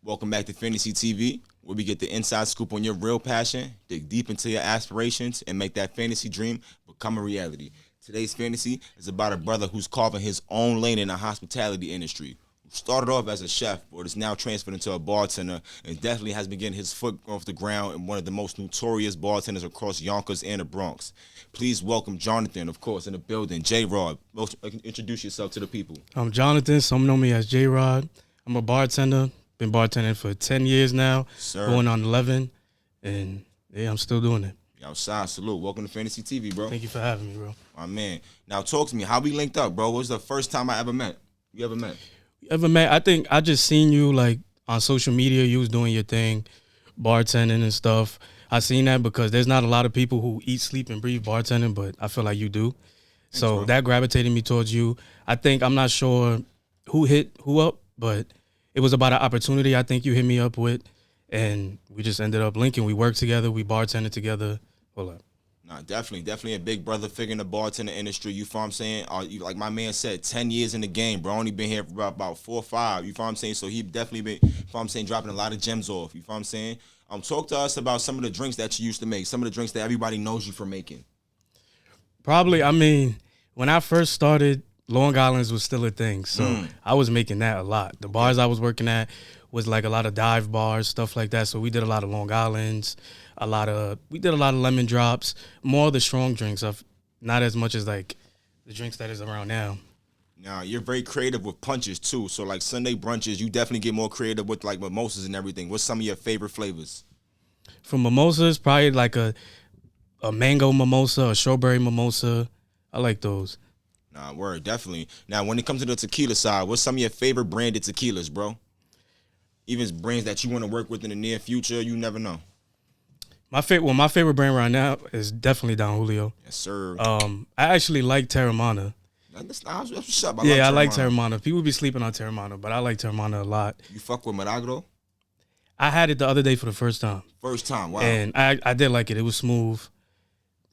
Welcome back to Fantasy TV, where we get the inside scoop on your real passion, dig deep into your aspirations, and make that fantasy dream become a reality. Today's fantasy is about a brother who's carving his own lane in the hospitality industry. Who started off as a chef, but is now transferred into a bartender, and definitely has been getting his foot off the ground in one of the most notorious bartenders across Yonkers and the Bronx. Please welcome Jonathan, of course, in the building. J-Rod, introduce yourself to the people. I'm Jonathan. Some know me as J-Rod. I'm a bartender. Been bartending for 10 years now, Sir. Going on 11, and yeah, I'm still doing it. Outside, salute. Welcome to Fantasy TV, bro. Thank you for having me, bro. My man. Now talk to me. How we linked up, bro? What was the first time I ever met? You ever met? I think I just seen you like on social media. You was doing your thing, bartending and stuff. I seen that because there's not a lot of people who eat, sleep, and breathe bartending, but I feel like you do. So bro. That gravitated me towards you. I'm not sure who hit who up, but it was about an opportunity I think you hit me up with, and we just ended up linking. We worked together. We bartended together. Hold up. Nah, definitely a big brother figure in the bartender industry. You feel what I'm saying? Like my man said, 10 years in the game, bro. Only been here for about 4 or 5. You feel what I'm saying? So he definitely been, you feel what I'm saying, dropping a lot of gems off. You feel what I'm saying? Talk to us about some of the drinks that you used to make, some of the drinks that everybody knows you for making. Probably, when I first started, Long Island's was still a thing, so I was making that a lot. The bars I was working at was like a lot of dive bars, stuff like that. So we did a lot of Long Islands, we did a lot of lemon drops, more of the strong drinks, not as much as like the drinks that is around now. Now, you're very creative with punches too. So like Sunday brunches, you definitely get more creative with like mimosas and everything. What's some of your favorite flavors? For mimosas, probably like a mango mimosa, a strawberry mimosa. I like those. Nah, word, definitely. Now, when it comes to the tequila side, what's some of your favorite branded tequilas, bro? Even brands that you want to work with in the near future, you never know. My favorite brand right now is definitely Don Julio. Yes, sir. I actually like Terramana. That's what's up. I like Terramana. People be sleeping on Terramana, but I like Terramana a lot. You fuck with Milagro? I had it the other day for the first time. First time, wow. And I did like it. It was smooth.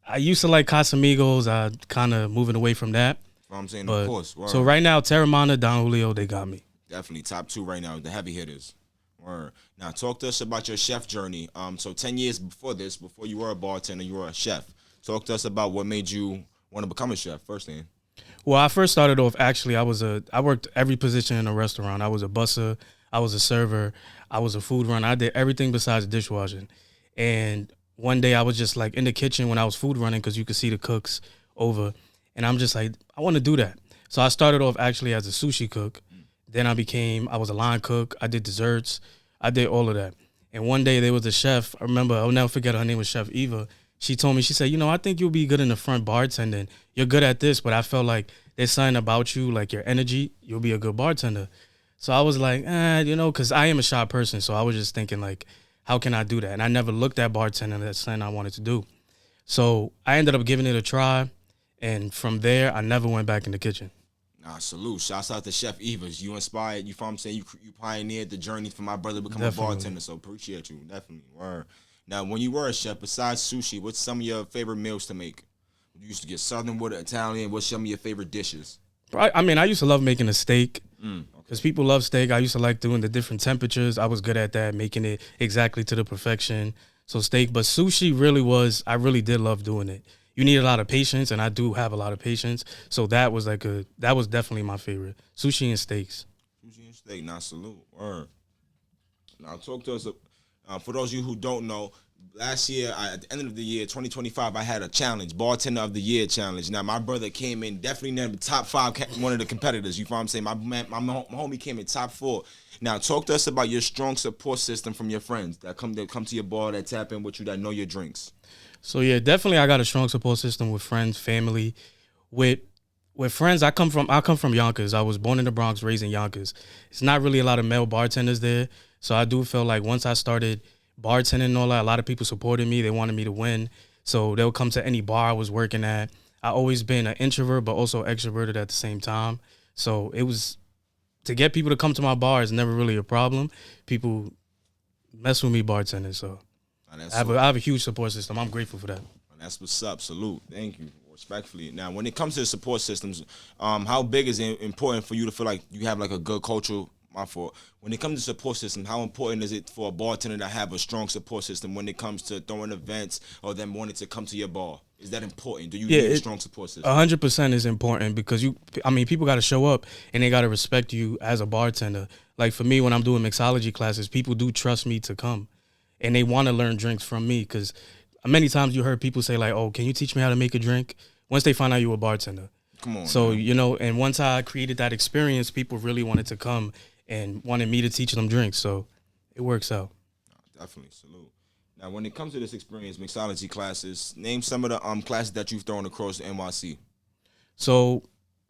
I used to like Casamigos. I kind of moving away from that. I'm saying, of course. Word. So right now, Terramana, Don Julio, they got me. Definitely top 2 right now, the heavy hitters. Word. Now talk to us about your chef journey. So 10 years before this, before you were a bartender, you were a chef. Talk to us about what made you want to become a chef first thing. Well, I first started off, actually, I worked every position in a restaurant. I was a busser, I was a server, I was a food runner. I did everything besides dishwashing. And one day I was just like in the kitchen when I was food running because you could see the cooks over. And I'm just like, I want to do that. So I started off actually as a sushi cook. Then I was a line cook. I did desserts. I did all of that. And one day there was a chef. I remember, I'll never forget her name was Chef Eva. She told me, she said, I think you'll be good in the front bartending. You're good at this, but I felt like there's something about you, like your energy, you'll be a good bartender. So I was like, because I am a shy person. So I was just thinking like, how can I do that? And I never looked at bartending as something I wanted to do. So I ended up giving it a try. And from there, I never went back in the kitchen. Nah, salute. Shouts out to Chef Evas. You inspired, you feel what I'm saying? You pioneered the journey for my brother to become a bartender, so appreciate you. Definitely. Word. Now, when you were a chef, besides sushi, what's some of your favorite meals to make? You used to get Southern with Italian. What's some of your favorite dishes? I used to love making a steak because people love steak. I used to like doing the different temperatures. I was good at that, making it exactly to the perfection. So steak, but sushi I really did love doing it. You need a lot of patience, and I do have a lot of patience. So that was definitely my favorite. Sushi and steaks. Sushi and steak, now salute. Word. Now talk to us. For those of you who don't know, last year, at the end of the year, 2025, I had a challenge, Bartender of the Year challenge. Now, my brother came in, definitely in the top 5, one of the competitors. You feel what I'm saying? My homie came in top 4. Now, talk to us about your strong support system from your friends that come to your bar, that tap in with you, that know your drinks. So yeah, definitely I got a strong support system with friends, family. With friends, I come from Yonkers. I was born in the Bronx, raised in Yonkers. It's not really a lot of male bartenders there. So I do feel like once I started bartending and all that, a lot of people supported me. They wanted me to win. So they'll come to any bar I was working at. I always been an introvert, but also extroverted at the same time. So it was, to get people to come to my bar is never really a problem. People mess with me bartending, so. I have a huge support system. I'm grateful for that. That's what's up. Salute. Thank you. Respectfully. Now, when it comes to the support systems, how big is it important for you to feel like you have like a good cultural my fault. When it comes to support system, how important is it for a bartender to have a strong support system when it comes to throwing events or them wanting to come to your bar? Is that important? Do you need a strong support system? 100% is important because people got to show up and they got to respect you as a bartender. Like for me, when I'm doing mixology classes, people do trust me to come, and they want to learn drinks from me because many times you heard people say like, "Oh, can you teach me how to make a drink?" Once they find out you're a bartender. Come on. So, man. And once I created that experience, people really wanted to come and wanted me to teach them drinks. So it works out. Definitely. Salute. Now, when it comes to this experience, mixology classes, name some of the classes that you've thrown across the NYC. So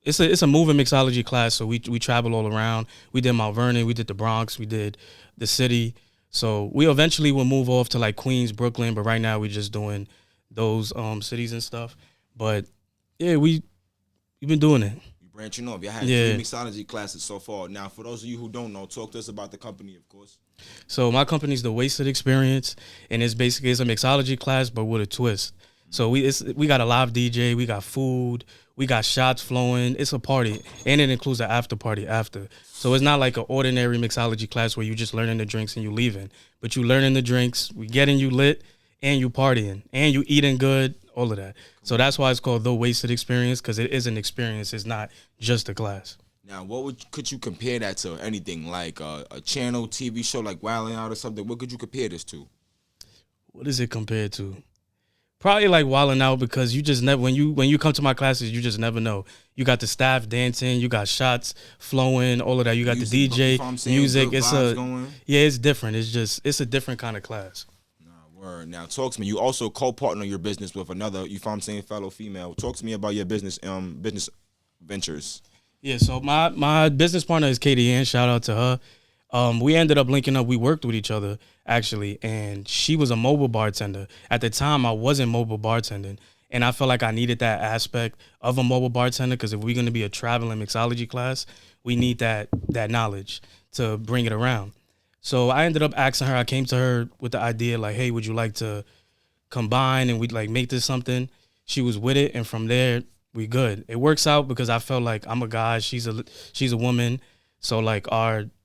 it's a moving mixology class. So we travel all around. We did Mount Vernon. We did the Bronx. We did the city. So we eventually will move off to like Queens, Brooklyn. But right now we're just doing those cities and stuff. But yeah, we've been doing it. You branching off. You had 3 mixology classes so far. Now, for those of you who don't know, talk to us about the company, of course. So my company's the Wasted Experience, and it's a mixology class, but with a twist. So we got a live DJ, we got food, we got shots flowing. It's a party, and it includes an after party after. So it's not like an ordinary mixology class where you just learning the drinks and you leaving, but you learning the drinks, we getting you lit, and you partying, and you eating good, all of that. So that's why it's called the Wasted Experience, because it is an experience. It's not just a class. Now, could you compare that to? Anything like a channel, TV show like Wildin' Out or something? What could you compare this to? What is it compared to? Probably like Wildin' Out, because you just never, when you come to my classes, you just never know. You got the staff dancing, you got shots flowing, all of that. You got music, the DJ, music. It's different. It's a different kind of class. Word. Now, talk to me. You also co-partner your business with another, fellow female. Talk to me about your business ventures. Yeah, so my business partner is Katie Ann. Shout out to her. We ended up linking up. We worked with each other, actually, and she was a mobile bartender. At the time, I wasn't mobile bartending, and I felt like I needed that aspect of a mobile bartender, because if we're going to be a traveling mixology class, we need that knowledge to bring it around. So I ended up asking her. I came to her with the idea like, hey, would you like to combine and we'd like make this something? She was with it, and from there, we good. It works out because I felt like I'm a guy, she's a woman, so like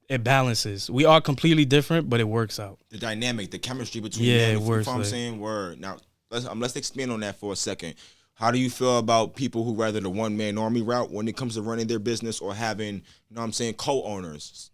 it balances. We are completely different, but it works out. The dynamic, the chemistry between men, it works. You know what I'm saying? Word. Now, let's expand on that for a second. How do you feel about people who rather the one-man army route when it comes to running their business or having, co-owners?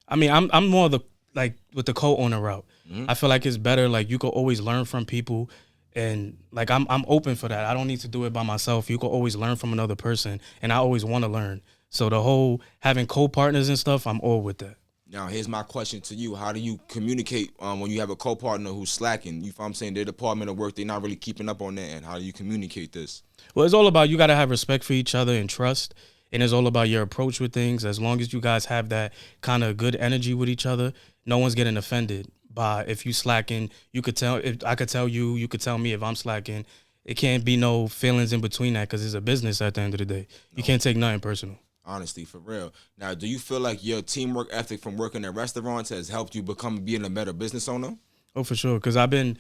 I mean, I'm more with the co-owner route. Mm-hmm. I feel like it's better. Like, you can always learn from people, and like I'm open for that. I don't need to do it by myself. You can always learn from another person, and I always want to learn. So the whole having co-partners and stuff, I'm all with that. Now, here's my question to you. How do you communicate when you have a co-partner who's slacking? You know what I'm saying? Their department of work, they're not really keeping up on that. And how do you communicate this? Well, it's all about, you got to have respect for each other and trust. And it's all about your approach with things. As long as you guys have that kind of good energy with each other, no one's getting offended by if you slacking. You could tell, if I could tell you, you could tell me if I'm slacking. It can't be no feelings in between that, because it's a business at the end of the day. You can't take nothing personal. Honestly, for real. Now, do you feel like your teamwork ethic from working at restaurants has helped you being a better business owner? Oh, for sure. Because I've been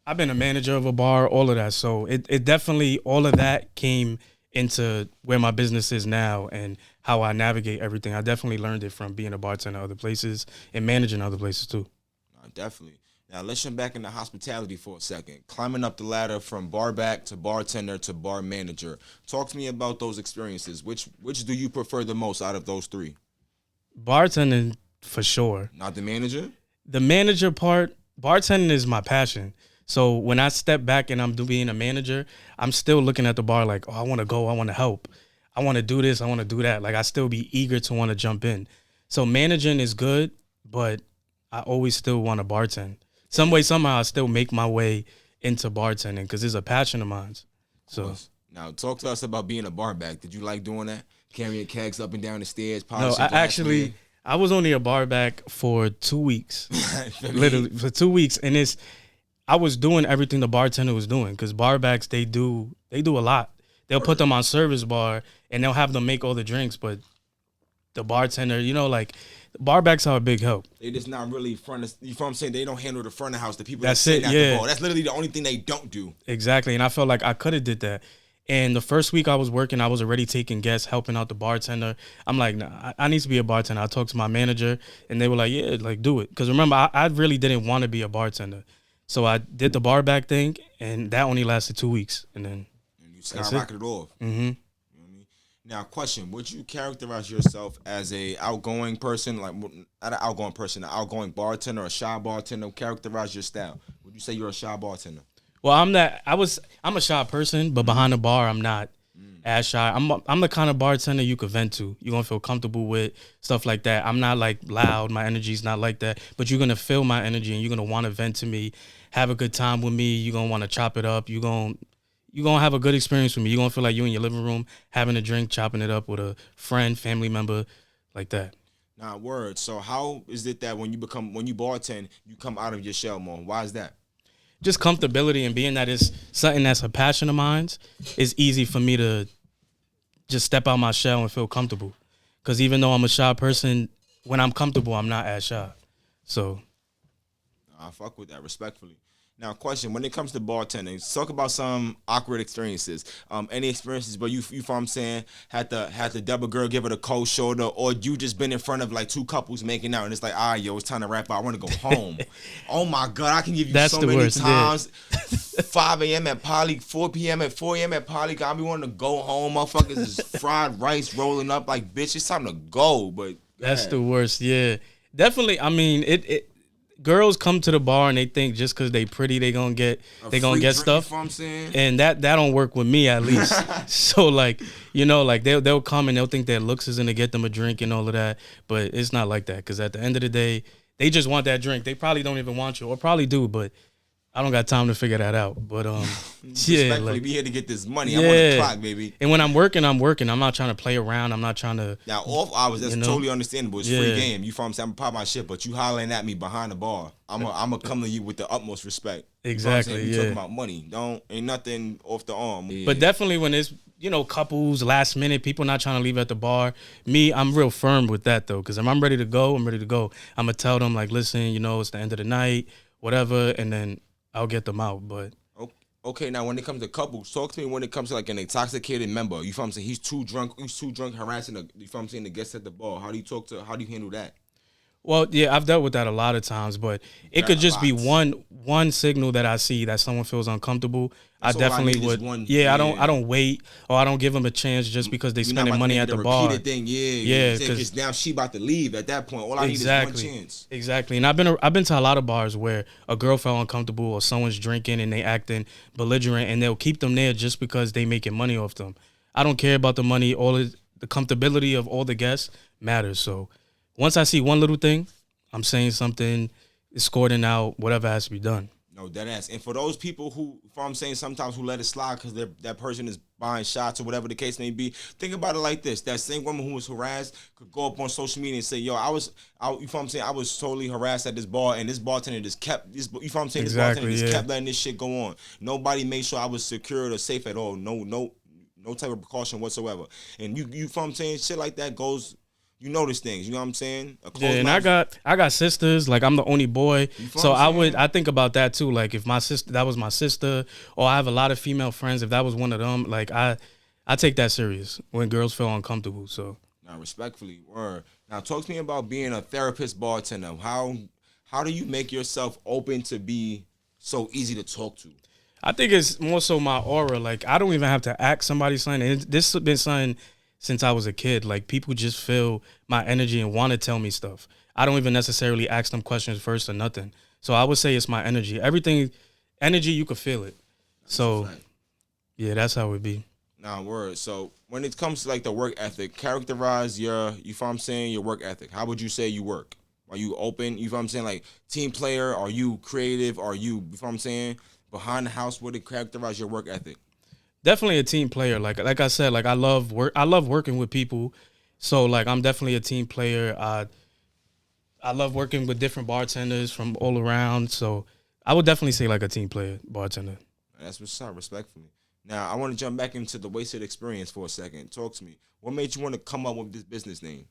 a manager of a bar, all of that. So it definitely, all of that came into where my business is now and how I navigate everything. I definitely learned it from being a bartender other places and managing other places too. Definitely. Now, let's jump back into hospitality for a second. Climbing up the ladder from bar back to bartender to bar manager. Talk to me about those experiences. Which do you prefer the most out of those three? Bartending, for sure. Not the manager? The manager part, bartending is my passion. So when I step back and I'm being a manager, I'm still looking at the bar like, oh, I want to go, I want to help. I want to do this, I want to do that. Like, I still be eager to want to jump in. So managing is good, but I always still want to bartend. Some way, somehow, I still make my way into bartending because it's a passion of mine. So now, talk to us about being a bar back. Did you like doing that? Carrying kegs up and down the stairs? No, I was only a bar back for 2 weeks, literally for 2 weeks, and I was doing everything the bartender was doing, because bar backs, they do a lot. They'll put them on service bar and they'll have them make all the drinks, but the bartender, like, bar backs are a big help. They just not really you know what I'm saying? They don't handle the front of the house. The people that's that sit it, at yeah. the bar. That's literally the only thing they don't do. Exactly, and I felt like I could have did that. And the first week I was working, I was already taking guests, helping out the bartender. I'm like, nah, I need to be a bartender. I talked to my manager, and they were like, yeah, like, do it. Because remember, I really didn't want to be a bartender. So I did the bar back thing, and that only lasted 2 weeks. And then you skyrocketed off. Mm-hmm. You know what I mean? Now, question: would you characterize yourself as a outgoing person, like not an outgoing person, an outgoing bartender, or a shy bartender? Characterize your style. Would you say you're a shy bartender? Well, I'm a shy person, but behind the bar, I'm not as shy. I'm the kind of bartender you could vent to. You're gonna feel comfortable with stuff like that. I'm not like loud. My energy's not like that. But you're gonna feel my energy, and you're gonna want to vent to me, have a good time with me. You're gonna want to chop it up. You're gonna have a good experience with me. You're gonna feel like you in your living room having a drink, chopping it up with a friend, family member, like that. Nah, word. So how is it that when you bartend, you come out of your shell more? Why is that? Just comfortability, and being that it's something that's a passion of mine, it's easy for me to just step out my shell and feel comfortable. Because even though I'm a shy person, when I'm comfortable, I'm not as shy. So I fuck with that respectfully. Now, question: when it comes to bartending, let's talk about some awkward experiences. Any experiences where you know what I'm saying, had the double girl give it a cold shoulder, or you just been in front of like two couples making out, and it's like, all right, yo, it's time to wrap up. I want to go home. Oh my God, I can give you That's so the many worst, times. 5 a.m. at Poly, 4 p.m. at 4 a.m. at Poly. Got me wanting to go home. Motherfuckers is fried rice rolling up like, bitch, it's time to go. But that's the worst. Yeah, definitely. I mean, it girls come to the bar and they think just because they pretty they gonna get stuff, you know what I'm saying? and that don't work with me at least. So like, you know, like they'll come and they'll think their looks is gonna get them a drink and all of that, but it's not like that, because at the end of the day they just want that drink. They probably don't even want you, or probably do, but I don't got time to figure that out. But yeah, like, we here to get this money. I'm on the clock, baby. And when I'm working. I'm not trying to play around. I'm not trying to. Now off hours, that's totally understandable. It's free game. You know what I'm saying? I'm pop my shit, but you hollering at me behind the bar, I'm gonna come to you with the utmost respect. Exactly. You talking about money? Ain't nothing off the arm. Yeah. But definitely when it's, you know, couples, last minute, people not trying to leave at the bar. Me, I'm real firm with that though, because if I'm ready to go, I'm ready to go. I'm gonna tell them like, listen, you know, it's the end of the night, whatever, and then I'll get them out. But okay, now when it comes to couples, talk to me when it comes to like an intoxicated member. You feel what I'm saying? He's too drunk harassing you feel what I'm saying, the guests at the bar. How do you handle that? Well, yeah, I've dealt with that a lot of times, but it could just be one signal that I see that someone feels uncomfortable. I definitely would. I don't wait, or I don't give them a chance just because they spending money at the bar. Thing. Yeah, because now she about to leave at that point. All I need is one chance. Exactly, and I've been to a lot of bars where a girl felt uncomfortable or someone's drinking and they acting belligerent, and they'll keep them there just because they making money off them. I don't care about the money. All of the comfortability of all the guests matters. So once I see one little thing, I'm saying something, escorting out, whatever has to be done. No, dead ass. And for those people who, if I'm saying sometimes who let it slide because that person is buying shots or whatever the case may be, think about it like this. That same woman who was harassed could go up on social media and say, yo, you know what I'm saying, I was totally harassed at this bar, and this bartender just kept, you know what I'm saying, this bartender just kept letting this shit go on. Nobody made sure I was secured or safe at all. No type of precaution whatsoever. And you know what I'm saying, shit like that goes... You notice things, you know what I'm saying? Yeah, and I got sisters. Like, I'm the only boy, so I think about that too. Like, if that was my sister, or I have a lot of female friends. If that was one of them, like I take that serious when girls feel uncomfortable. So now, respectfully, word. Now, talk to me about being a therapist bartender. How do you make yourself open to be so easy to talk to? I think it's more so my aura. Like, I don't even have to ask somebody something. And this has been something since I was a kid. Like, people just feel my energy and want to tell me stuff. I don't even necessarily ask them questions first or nothing. So I would say it's my energy. Energy, you could feel it. So, yeah, that's how it would be. Nah, word. So when it comes to like the work ethic, characterize you feel what I'm saying, your work ethic. How would you say you work? Are you open? You feel what I'm saying? Like, team player? Are you creative? Are you feel what I'm saying, behind the house? What would characterize your work ethic? Definitely a team player. Like I said, like I love working with people. So like I'm definitely a team player. I love working with different bartenders from all around. So I would definitely say like a team player, bartender. That's what's up, respectfully. Now I want to jump back into the wasted experience for a second. Talk to me. What made you want to come up with this business name?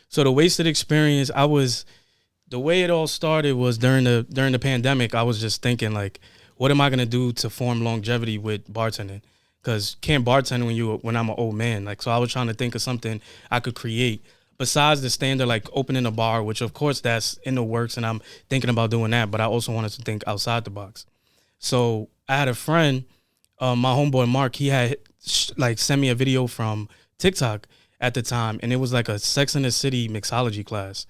So the wasted experience, the way it all started was during the pandemic. I was just thinking like, what am I gonna do to form longevity with bartending? because can't bartend when I'm an old man. Like, so I was trying to think of something I could create besides the standard, like opening a bar, which of course that's in the works, and I'm thinking about doing that. But I also wanted to think outside the box. So I had a friend, my homeboy Mark. He had like sent me a video from TikTok at the time, and it was like a Sex and the City mixology class.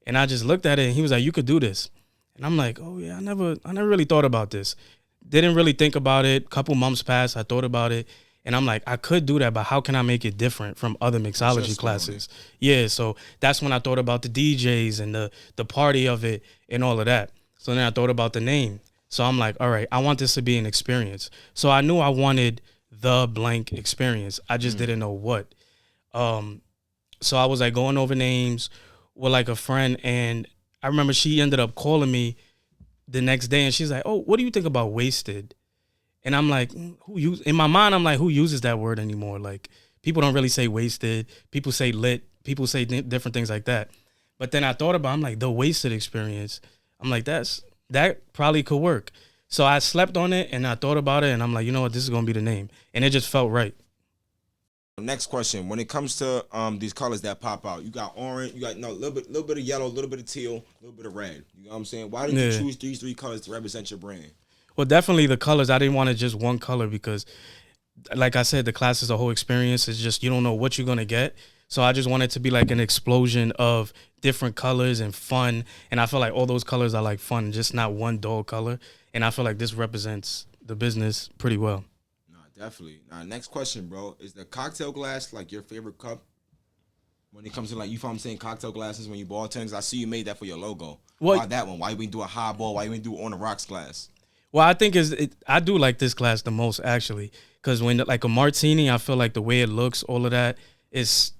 And I just looked at it, and he was like, "You could do this." And I'm like, "Oh yeah, I never really thought about this. Didn't really think about it. Couple months passed, I thought about it, and I'm like, I could do that, but how can I make it different from other mixology classes?" Yeah, so that's when I thought about the DJs and the party of it and all of that. So then I thought about the name. So I'm like, all right, I want this to be an experience. So I knew I wanted the blank experience. I just didn't know what. So I was like going over names with like a friend, and I remember she ended up calling me the next day, and she's like, "Oh, what do you think about wasted?" And I'm like, in my mind, I'm like, who uses that word anymore? Like, people don't really say wasted. People say lit. People say different things like that. But then I thought about, I'm like, the wasted experience. I'm like, that probably could work. So I slept on it, and I thought about it, and I'm like, you know what, this is gonna be the name, and it just felt right. Next question: when it comes to these colors that pop out, you got orange, you got a little bit of yellow, a little bit of teal, a little bit of red. You know what I'm saying? Why did you choose these three colors to represent your brand? Well, definitely the colors. I didn't want it just one color because, like I said, the class is a whole experience. It's just you don't know what you're gonna get. So I just want it to be like an explosion of different colors and fun. And I feel like all those colors are like fun, just not one dull color. And I feel like this represents the business pretty well. Nah, definitely. Now, next question, bro. Is the cocktail glass like your favorite cup? When it comes to like, you feel I'm saying, cocktail glasses when you bartend? I see you made that for your logo. Well, why that one? Why you didn't do a highball? Why you didn't do on the rocks glass? Well, I think I do like this glass the most actually, because when like a martini, I feel like the way it looks, all of that is.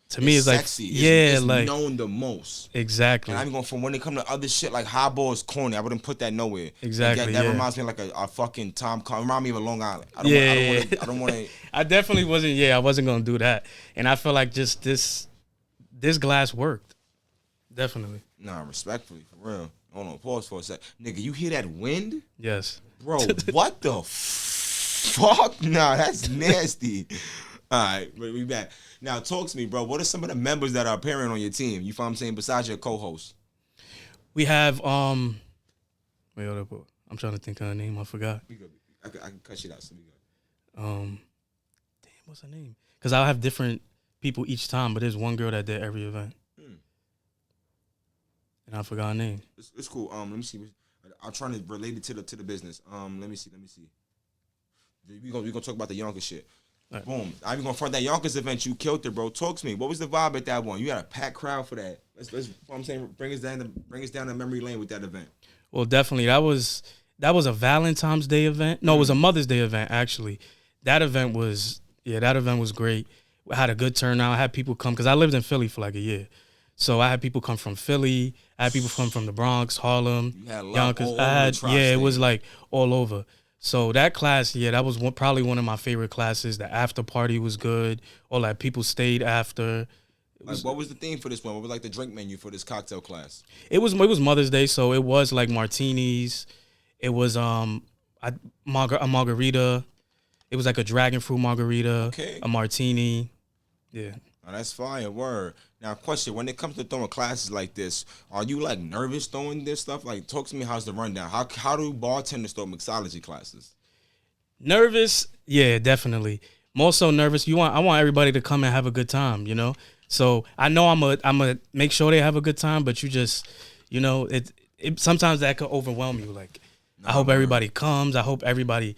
To me, it's sexy. Like, it's like known the most. Exactly. And I'm going from when it come to other shit like highball is corny. I wouldn't put that nowhere. Exactly. That reminds me of like a fucking Tom. Remind me of a Long Island. I don't want to. I definitely wasn't. Yeah, I wasn't gonna do that. And I feel like just this glass worked. Definitely. Nah, respectfully, for real. Hold on, pause for a sec, nigga. You hear that wind? Yes. Bro, what the fuck? Nah, that's nasty. All right, but we back. Now, talk to me, bro. What are some of the members that are appearing on your team? You feel what I'm saying? Besides your co-host. We have, wait, hold up. I'm trying to think of her name. I forgot. I can cut shit out. So we good. Damn, what's her name? Because I'll have different people each time, but there's one girl that did every event. And I forgot her name. It's cool. Let me see. I'm trying to relate it to the business. Let me see. We gonna talk about the Yonkers shit. Right. Boom. I'm even gonna front that Yonkers event. You killed it, bro. Talk to me. What was the vibe at that one? You had a packed crowd for that. Let's what I'm saying, bring us down the memory lane with that event. Well, definitely. That was a Valentine's Day event. No, it was a Mother's Day event actually. That event was great. I had a good turnout. I had people come because I lived in Philly for like a year. So I had people come from Philly. I had people come from the Bronx, Harlem, Yonkers. It was like all over. So that class, that was probably one of my favorite classes. The after party was good. All that people stayed after. What was the theme for this one? What was like the drink menu for this cocktail class? It was Mother's Day, so it was like martinis. It was a margarita. It was like a dragon fruit margarita. Okay. A martini. Yeah. Oh, that's fire. Word. Now, question: when it comes to throwing classes like this, are you like nervous throwing this stuff? Like, talk to me. How's the rundown? How do bartenders throw mixology classes? Nervous? Yeah, definitely. More so nervous. I want everybody to come and have a good time. You know. So I know I'm a make sure they have a good time, but you just, it sometimes that could overwhelm you. Like, I hope everybody comes. I hope everybody.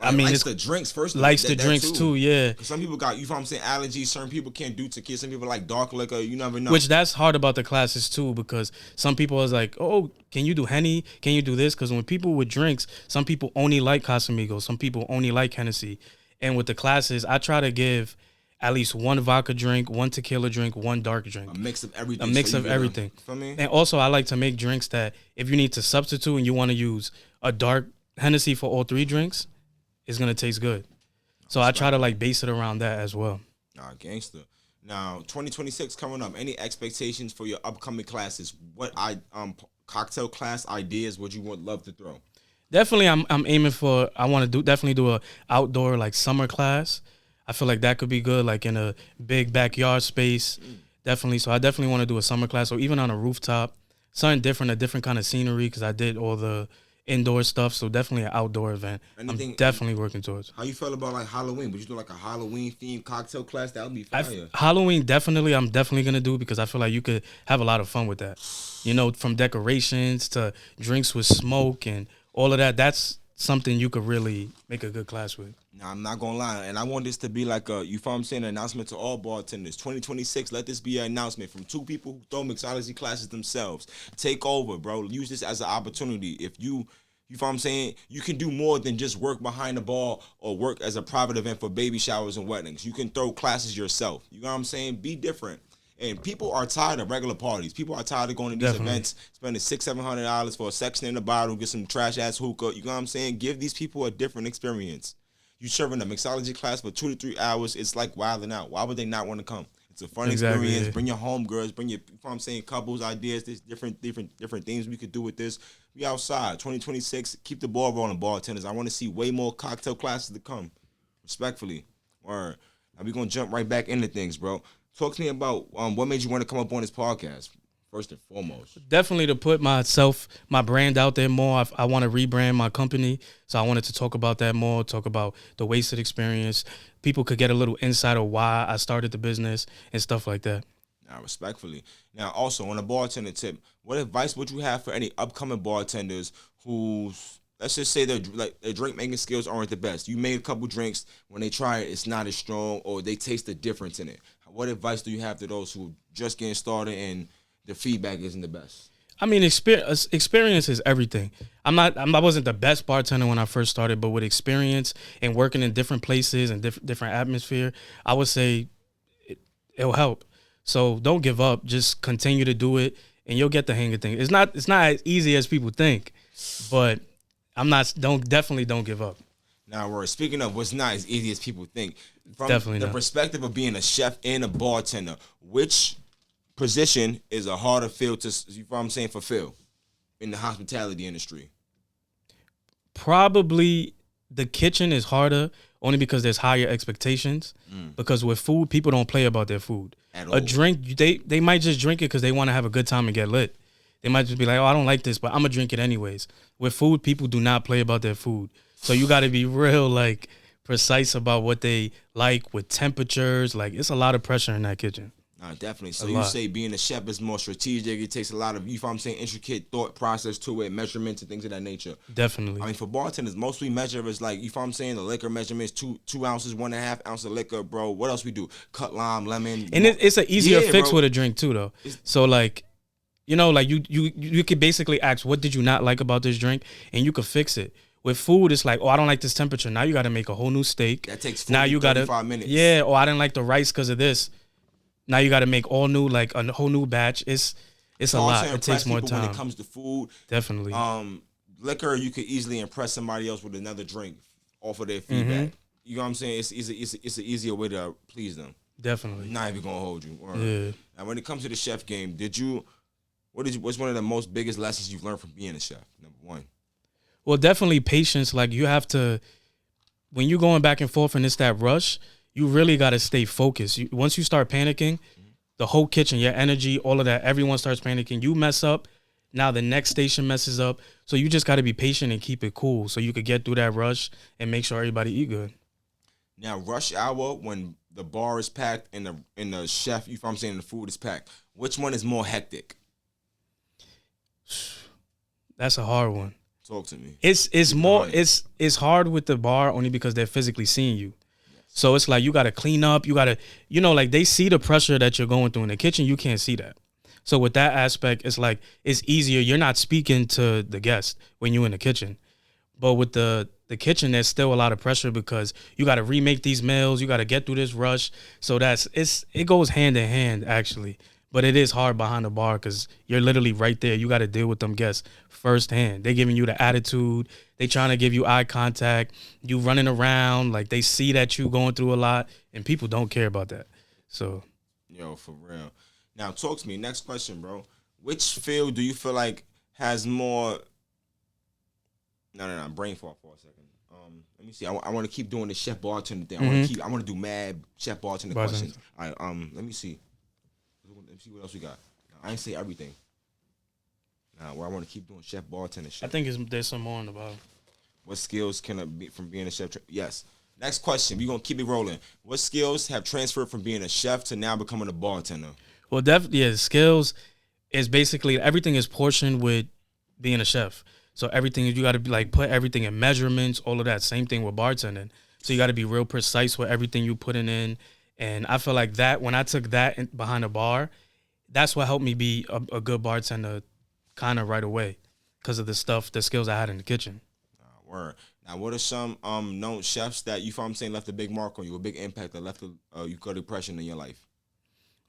Likes the drinks first. Likes the drinks too, yeah. Some people got, you know what I'm saying, allergies. Certain people can't do tequila. Some people like dark liquor. You never know. Which that's hard about the classes too, because some people is like, oh, can you do Henny? Can you do this? Because when people with drinks, some people only like Casamigos. Some people only like Hennessy. And with the classes, I try to give at least one vodka drink, one tequila drink, one dark drink. A mix of everything. Feel me? And also, I like to make drinks that if you need to substitute and you want to use a dark Hennessy for all three drinks, it's going to taste good. So I try to like base it around that as well. Nah, gangster. Now, 2026 coming up. Any expectations for your upcoming classes? What cocktail class ideas would you love to throw? Definitely, I'm aiming for. I want to definitely do a outdoor like summer class. I feel like that could be good, like in a big backyard space. Definitely. So I definitely want to do a summer class, or even on a rooftop, something different, a different kind of scenery, because I did all the indoor stuff. So definitely an outdoor event. I'm Anything? definitely working towards. How you felt about like Halloween? Would you do like a Halloween themed cocktail class? That would be fire. Halloween definitely. I'm definitely gonna do because I feel like you could have a lot of fun with that. You know, from decorations to drinks with smoke and all of that. That's something you could really make a good class with. Now I'm not gonna lie, and I want this to be like a, you feel what I'm saying, an announcement to all bartenders. 2026, let this be an announcement from two people who throw mixology classes themselves. Take over, bro. Use this as an opportunity. If you feel what I'm saying, you can do more than just work behind the bar or work as a private event for baby showers and weddings. You can throw classes yourself. You know what I'm saying? Be different. And people are tired of regular parties. People are tired of going to these events, spending $600-700 for a section in the bottle, get some trash ass hookah. You know what I'm saying? Give these people a different experience. You serving a mixology class for 2 to 3 hours. It's like wilding out. Why would they not want to come? It's a fun experience. Yeah. Bring your homegirls. Bring your, you know what I'm saying, couples, ideas. There's different things we could do with this. We outside. 2026. Keep the ball rolling, bartenders. I want to see way more cocktail classes to come. Respectfully. Word. Now we're gonna jump right back into things, bro. Talk to me about what made you want to come up on this podcast, first and foremost. Definitely to put my brand out there more. I want to rebrand my company, so I wanted to talk about that more, talk about the wasted experience. People could get a little insight of why I started the business and stuff like that. Now, respectfully. Now, also, on a bartender tip, what advice would you have for any upcoming bartenders who's, let's just say their drink making skills aren't the best? You made a couple drinks, when they try it, it's not as strong, or they taste the difference in it. What advice do you have to those who just getting started and the feedback isn't the best? I mean, experience is everything. I wasn't the best bartender when I first started, but with experience and working in different places and different atmosphere, I would say it'll help. So don't give up. Just continue to do it, and you'll get the hang of things. It's not as easy as people think, but definitely don't give up. Now, we're speaking of what's not as easy as people think. From Definitely the not. Perspective of being a chef and a bartender, which position is a harder field to, you know what I'm saying, fulfill in the hospitality industry? Probably the kitchen is harder only because there's higher expectations. Because with food, people don't play about their food. At all. A drink, they might just drink it because they want to have a good time and get lit. They might just be like, oh, I don't like this, but I'm going to drink it anyways. With food, people do not play about their food. So you got to be real, like, precise about what they like with temperatures. Like, it's a lot of pressure in that kitchen. Definitely. So you say being a chef is more strategic. It takes a lot of, you know what I'm saying, intricate thought process to it, measurements and things of that nature. Definitely. I mean, for bartenders, most we measure is like, you know what I'm saying, the liquor measurements, 2 ounces, 1.5 ounce of liquor, bro. What else we do? Cut lime, lemon. And it's an easier fix bro. with a drink, too, though. So, like, you know, like, you could basically ask, what did you not like about this drink? And you could fix it. With food, it's like, oh, I don't like this temperature. Now you got to make a whole new steak. That takes 35 minutes. Yeah, or I didn't like the rice because of this. Now you got to make all new, like a whole new batch. It's a lot. It takes more time. When it comes to food, definitely. Liquor, you could easily impress somebody else with another drink off of their feedback. You know what I'm saying? It's an easier way to please them. Definitely. Not even gonna hold you. Yeah. Now, when it comes to the chef game, what's one of the most biggest lessons you've learned from being a chef? Number one. Well, definitely patience. Like, you have to, when you're going back and forth and it's that rush, you really got to stay focused. Once you start panicking, the whole kitchen, your energy, all of that, everyone starts panicking. You mess up, now the next station messes up. So you just got to be patient and keep it cool so you could get through that rush and make sure everybody eat good. Now, rush hour, when the bar is packed and the chef, you know what I'm saying, the food is packed, which one is more hectic? That's a hard one. Talk to me. It's hard with the bar only because they're physically seeing you. Yes. So it's like you got to clean up. You got to, like they see the pressure that you're going through in the kitchen. You can't see that. So with that aspect, it's like it's easier. You're not speaking to the guest when you're in the kitchen. But with the kitchen, there's still a lot of pressure because you got to remake these meals. You got to get through this rush. So it goes hand in hand, actually. But it is hard behind the bar because you're literally right there. You got to deal with them guests firsthand. They giving you the attitude. They trying to give you eye contact. You running around. Like, they see that you going through a lot, and people don't care about that. So. Yo, for real. Now, talk to me. Next question, bro. Which field do you feel like has more No. Brain fart for a second. Let me see. I want to keep doing the chef bartender thing. I want to do mad chef bartender questions. All right. Let me see. Let me see what else we got. I ain't say everything. Where I want to keep doing chef bartender shit. I think there's some more in the bottom. What skills can I be from being a chef? Yes. Next question. We're gonna keep it rolling. What skills have transferred from being a chef to now becoming a bartender? Well, definitely, yeah. Skills is basically everything is portioned with being a chef. So everything you got to like put everything in measurements, all of that. Same thing with bartending. So you got to be real precise with everything you putting in. And I feel like that when I took that behind a bar, that's what helped me be a good bartender, kind of right away, because of the skills I had in the kitchen. Word. Now, what are some known chefs that you, left a big mark on you, a big impact that left you got impression in your life?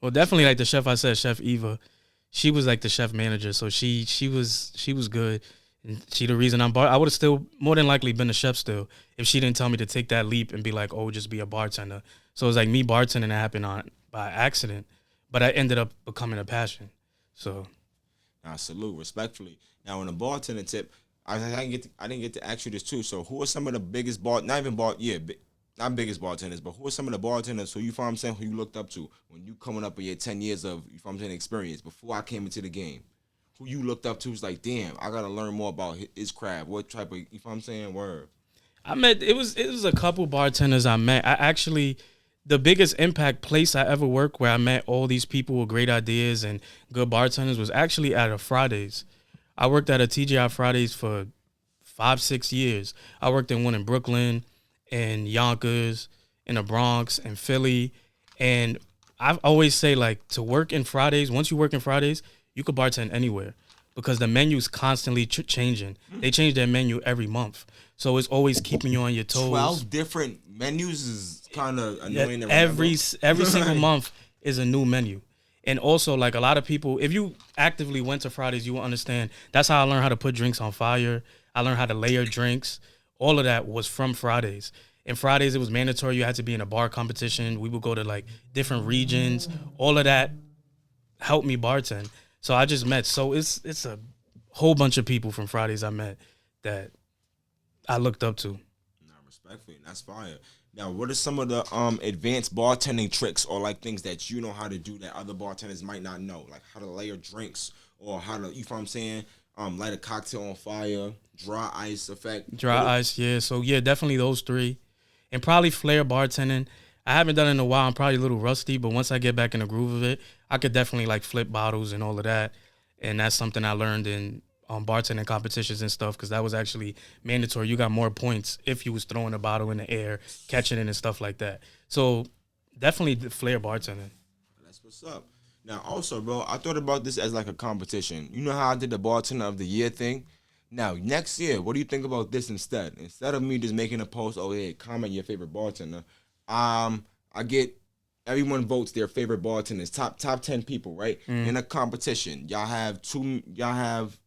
Well, definitely like the chef I said, Chef Eva. She was like the chef manager, so she was good. And she the reason I would have still more than likely been a chef still if she didn't tell me to take that leap and be like, oh, just be a bartender. So it was like me bartending happened by accident, but I ended up becoming a passion. So, I salute respectfully. Now, on the bartender tip, I didn't get to ask you this too. So, who are some of the biggest not biggest bartenders, but who are some of the bartenders who who you looked up to when you coming up in your 10 years of experience before I came into the game? Who you looked up to was like, damn, I gotta learn more about his craft. What type of word? I met it was a couple bartenders I met. I actually the biggest impact place I ever worked where I met all these people with great ideas and good bartenders was actually at a Fridays. I worked at a TGI Fridays for 5-6 years. I worked in one in Brooklyn, in Yonkers, in the Bronx, in Philly, and I always say like to work in Fridays. Once you work in Fridays, you could bartend anywhere because the menu's constantly changing. They change their menu every month. So it's always keeping you on your toes. 12 different menus is kind of annoying. Yeah, every single month is a new menu. And also, like a lot of people, if you actively went to Fridays, you will understand. That's how I learned how to put drinks on fire. I learned how to layer drinks. All of that was from Fridays. And Fridays, it was mandatory. You had to be in a bar competition. We would go to like different regions. All of that helped me bartend. So I just met. So it's a whole bunch of people from Fridays I met that I looked up to. Nah, respectfully, that's fire. Now, what are some of the advanced bartending tricks or like things that you know how to do that other bartenders might not know? Like how to layer drinks or how to, light a cocktail on fire, dry ice effect. Dry ice, yeah. So yeah, definitely those three. And probably flair bartending. I haven't done it in a while. I'm probably a little rusty, but once I get back in the groove of it, I could definitely like flip bottles and all of that. And that's something I learned in bartending competitions and stuff because that was actually mandatory. You got more points if you was throwing a bottle in the air, catching it and stuff like that. So definitely the flair bartending. That's what's up. Now also, bro, I thought about this as like a competition. You know how I did the bartender of the year thing? Now, next year, what do you think about this instead? Instead of me just making a post, oh, hey, comment your favorite bartender, I get everyone votes their favorite bartenders, top 10 people, right? In a competition. Y'all have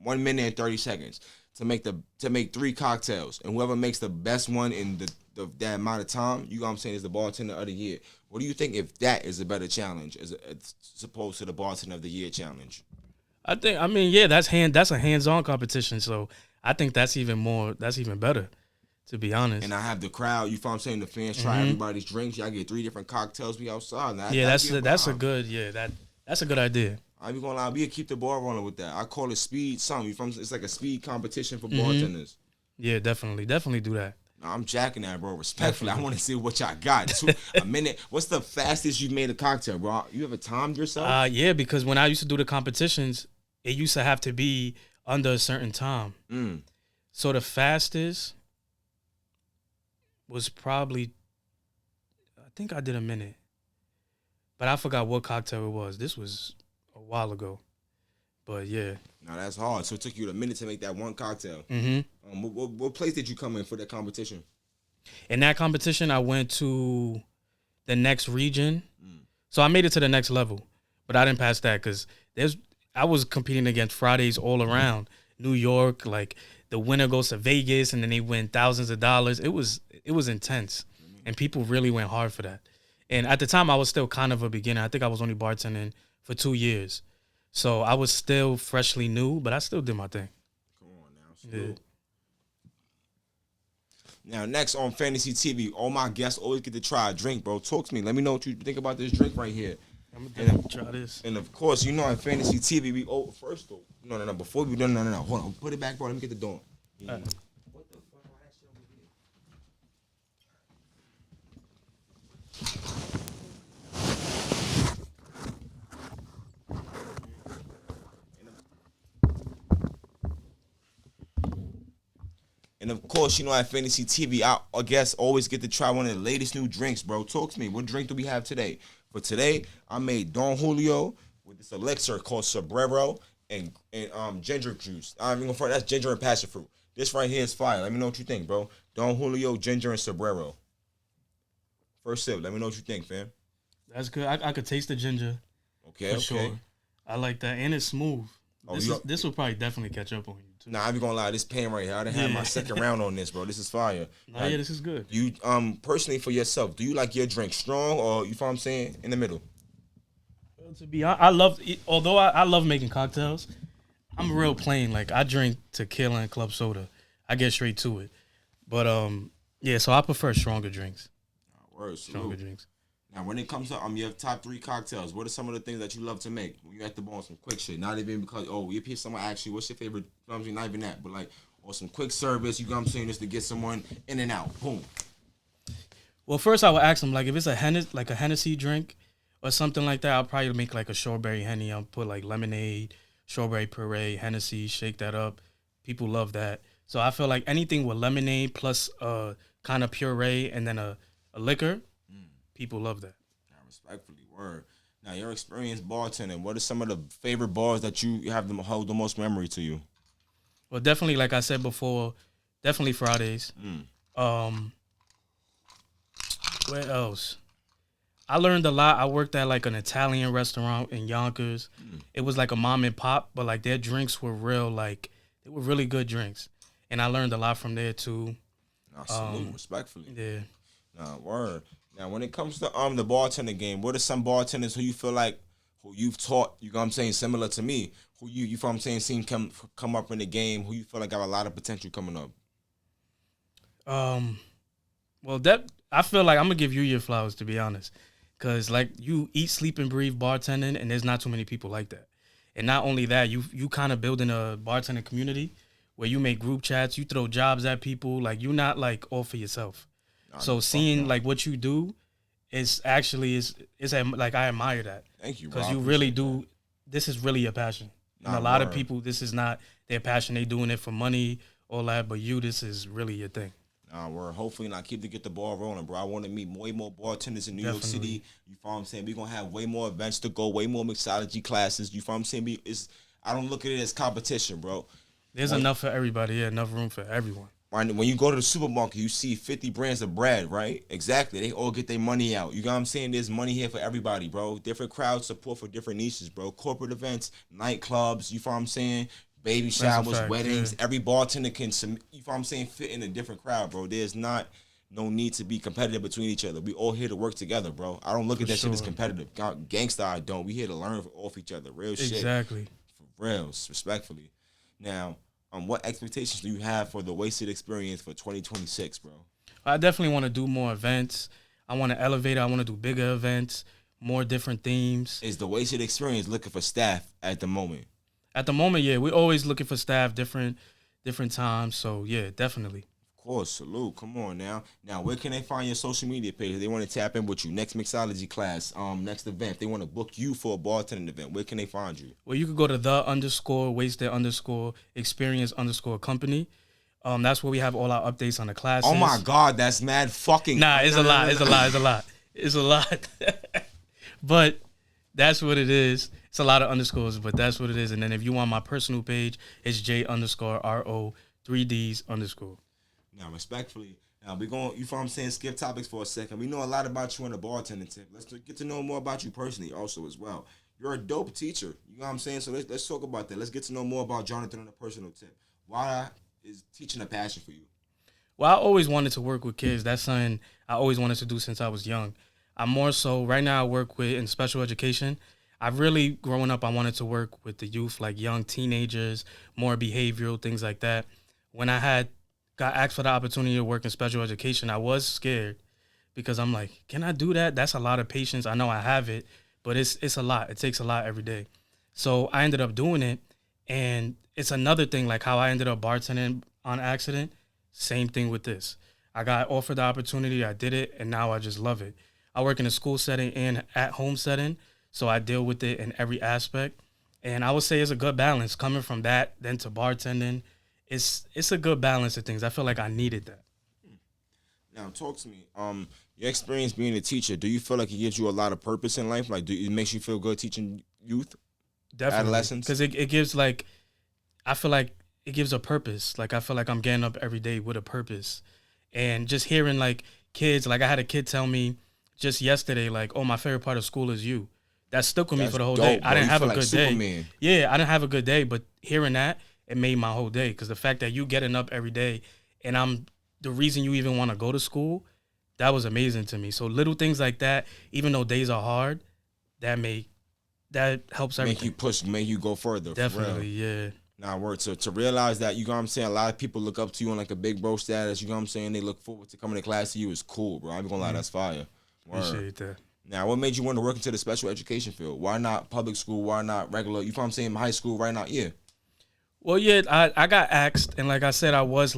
1 minute and 30 seconds to make 3 cocktails. And whoever makes the best one in that amount of time, you know what I'm saying, is the bartender of the year. What do you think if that is a better challenge as opposed to the bartender of the year challenge? That's a hands-on competition. So I think that's even better, to be honest. And I have the crowd, you know what I'm saying, the fans try everybody's drinks. Y'all get 3 different cocktails, be outside. Now, that's a good idea. I be gonna lie, we'll keep the ball rolling with that. I call it speed something. It's like a speed competition for bartenders. Yeah, definitely do that. No, I'm jacking that, bro. Respectfully, I want to see what y'all got. A minute. What's the fastest you made a cocktail, bro? You ever timed yourself? Yeah, because when I used to do the competitions, it used to have to be under a certain time. So the fastest was probably, I think I did a minute, but I forgot what cocktail it was. This was a while ago, but yeah. Now that's hard. So it took you a minute to make that one cocktail. What place did you come in for that competition? In that competition, I went to the next region. So I made it to the next level, but I didn't pass that because I was competing against Fridays all around New York. Like the winner goes to Vegas, and then they win thousands of dollars. It was intense, and people really went hard for that. And at the time, I was still kind of a beginner. I think I was only bartending for 2 years. So I was still freshly new, but I still did my thing. Come on now. Now, next on Fantasy TV, all my guests always get to try a drink, bro. Talk to me. Let me know what you think about this drink right here. I'm gonna try this. And of course, you know, on Fantasy TV, we first though. No. Before we do, no. Hold on, put it back, bro. Let me get the door. Yeah. What the fuck? I actually over here. And of course, you know, at Fantasy TV, I guess always get to try one of the latest new drinks, bro. Talk to me. What drink do we have today? For today, I made Don Julio with this elixir called Sombrero and ginger juice. I'm even gonna that's ginger and passion fruit. This right here is fire. Let me know what you think, bro. Don Julio, ginger, and Sombrero. First sip. Let me know what you think, fam. That's good. I could taste the ginger. Okay. Sure. I like that, and it's smooth. This will probably definitely catch up on you too. Nah, I be gonna lie. This pan right here, I done had my second round on this, bro. This is fire. Yeah, this is good. You personally for yourself, do you like your drink strong or you feel what I'm saying in the middle? Well, to be honest, I love. Although I love making cocktails, I'm real plain. Like I drink tequila and club soda. I get straight to it. But yeah. So I prefer stronger drinks. Stronger drinks. Now, when it comes to your top 3 cocktails, what are some of the things that you love to make when you at the bar? Some quick shit, not even because you hear someone ask you what's your favorite. Not even that, but like or some quick service. You know what I'm saying, just to get someone in and out. Boom. Well, first I would ask them like if it's a Hennessy drink or something like that. I'll probably make like a strawberry Henny. I'll put like lemonade, strawberry puree, Hennessy, shake that up. People love that. So I feel like anything with lemonade plus kind of puree and then a liquor. People love that. Now, respectfully, word. Now, your experience bartending, what are some of the favorite bars that you have them hold the most memory to you? Well, definitely, like I said before, definitely Fridays. Where else? I learned a lot. I worked at like an Italian restaurant in Yonkers. It was like a mom and pop, but like their drinks were real, like they were really good drinks. And I learned a lot from there too. Salute, respectfully. Yeah. Nah, word. Now, when it comes to the bartender game, what are some bartenders who you feel like who you've taught? You know what I'm saying, similar to me, who you feel what I'm saying, seen come up in the game, who you feel like got a lot of potential coming up. Well, that I feel like I'm gonna give you your flowers, to be honest, because like you eat, sleep, and breathe bartending, and there's not too many people like that. And not only that, you kind of building a bartending community where you make group chats, you throw jobs at people, like you're not like all for yourself. So seeing like what you do is actually is like I admire that. Thank you, because you really do. This is really a passion. And a lot of people, this is not their passion. They doing it for money, all that. But this is really your thing. Nah, we're hopefully not keep to get the ball rolling, bro. I want to meet way more bartenders in New York City. You feel what I'm saying? We're gonna have way more events to go, way more mixology classes. You feel what I'm saying? I don't look at it as competition, bro. There's enough for everybody. Yeah, enough room for everyone. When you go to the supermarket, you see 50 brands of bread, right? Exactly. They all get their money out. You know what I'm saying? There's money here for everybody, bro. Different crowd support for different niches, bro. Corporate events, nightclubs, you know what I'm saying? Baby showers, weddings. Yeah. Every bartender can, you know what I'm saying, fit in a different crowd, bro. There's no need to be competitive between each other. We all here to work together, bro. I don't look at that shit as competitive. Gangsta, I don't. We here to learn off each other. Real shit. Exactly. For real, respectfully. Now, what expectations do you have for the Wasted Experience for 2026, bro? I definitely want to do more events. I want to elevate it. I want to do bigger events, more different themes. Is the Wasted Experience looking for staff at the moment? At the moment, yeah. We're always looking for staff, different times. So, yeah, definitely. Of course, salute. Come on now. Now, where can they find your social media page? If they want to tap in with you, next mixology class, next event. If they want to book you for a bartending event, where can they find you? Well, you could go to _wasted_experience_company. That's where we have all our updates on the classes. Oh my God, that's mad fucking. Nah, it's a lot. It's a lot. But that's what it is. It's a lot of underscores, but that's what it is. And then if you want my personal page, it's J_RO3Ds_. Now, respectfully, we're going, you feel what I'm saying, skip topics for a second. We know a lot about you on the bartending tip. Let's get to know more about you personally also as well. You're a dope teacher. You know what I'm saying? So let's talk about that. Let's get to know more about Jonathan on a personal tip. Why is teaching a passion for you? Well, I always wanted to work with kids. That's something I always wanted to do since I was young. I'm more so, right now I work in special education. I've really, growing up, I wanted to work with the youth, like young teenagers, more behavioral, things like that. When I had got asked for the opportunity to work in special education, I was scared because I'm like, can I do that? That's a lot of patience. I know I have it, but it's a lot. It takes a lot every day. So I ended up doing it, and it's another thing like how I ended up bartending on accident. Same thing with this. I got offered the opportunity, I did it, and now I just love it. I work in a school setting and at home setting, so I deal with it in every aspect. And I would say it's a good balance coming from that then to bartending. It's a good balance of things. I feel like I needed that. Now, talk to me. Your experience being a teacher, do you feel like it gives you a lot of purpose in life? Like, it makes you feel good teaching youth, Definitely, adolescents? because it gives like I feel like it gives a purpose. Like I feel like I'm getting up every day with a purpose, and just hearing like kids. Like I had a kid tell me just yesterday, like, "Oh, my favorite part of school is you." That stuck with me for the whole day. Dope, I didn't you have feel a like good Superman. day. Yeah, I didn't have a good day, but hearing that, it made my whole day. Because the fact that you getting up every day, and I'm the reason you even want to go to school, that was amazing to me. So little things like that, even though days are hard, that helps everything. Make you push, make you go further. Definitely, yeah. Now, word to realize that, you know what I'm saying, a lot of people look up to you on like a big bro status, you know what I'm saying, they look forward to coming to class to you is cool, bro. I ain't gonna lie, that's fire. Word. Appreciate that. Now, what made you want to work into the special education field? Why not public school? Why not regular? You know what I'm saying, high school, right now? Yeah. Well, yeah, I got asked, and like I said, I was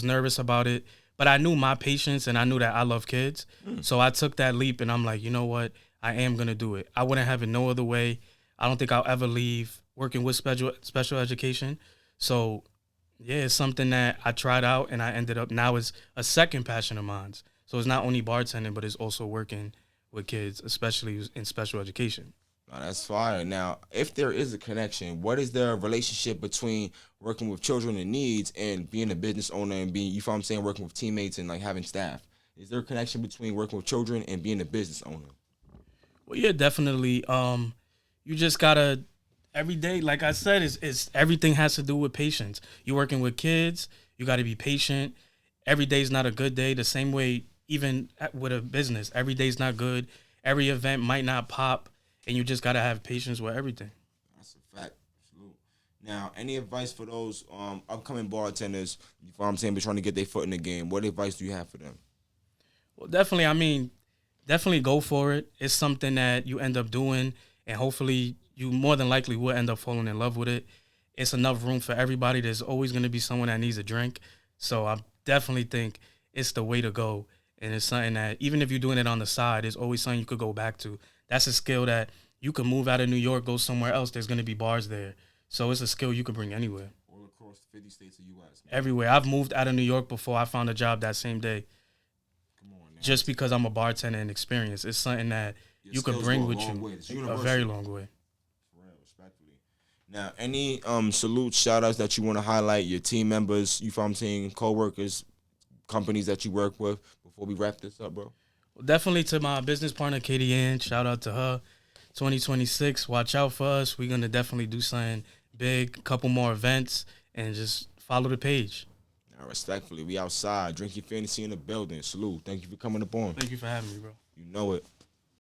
nervous about it, but I knew my patience, and I knew that I love kids. So I took that leap, and I'm like, you know what? I am going to do it. I wouldn't have it no other way. I don't think I'll ever leave working with special education. So, yeah, it's something that I tried out, and I ended up, now it's a second passion of mine. So it's not only bartending, but it's also working with kids, especially in special education. Now, that's fire. Now, if there is a connection, what is the relationship between working with children in needs and being a business owner and being, you know what I'm saying, working with teammates and like having staff? Is there a connection between working with children and being a business owner? Well, yeah, definitely. You just gotta every day, like I said, is everything has to do with patience. You're working with kids, you got to be patient. Every day's not a good day. The same way, even with a business, every day's not good. Every event might not pop, and you just gotta have patience with everything. That's a fact. Absolute. Now, any advice for those upcoming bartenders, you know what I'm saying, but trying to get their foot in the game? What advice do you have for them? Well, definitely. I mean, definitely go for it. It's something that you end up doing, and hopefully you more than likely will end up falling in love with it. It's enough room for everybody. There's always going to be someone that needs a drink. So I definitely think it's the way to go. And it's something that even if you're doing it on the side, it's always something you could go back to. That's a skill that you could move out of New York, go somewhere else. There's going to be bars there. So it's a skill you could bring anywhere. All across 50 states of U.S. Man. Everywhere. I've moved out of New York before I found a job that same day. Come on, man. Just because I'm a bartender and experience. It's something that you could bring with you a very long way. For real, respectfully. Now, any salutes, shout outs that you want to highlight, your team members, you know what I'm saying, co-workers, companies that you work with before we wrap this up, bro? Well, definitely to my business partner, Katie Ann. Shout out to her. 2026, watch out for us. We're going to definitely do something big, couple more events, and just follow the page. Now, respectfully, we outside. Drink your fantasy in the building. Salute. Thank you for coming up on. Thank you for having me, bro. You know it.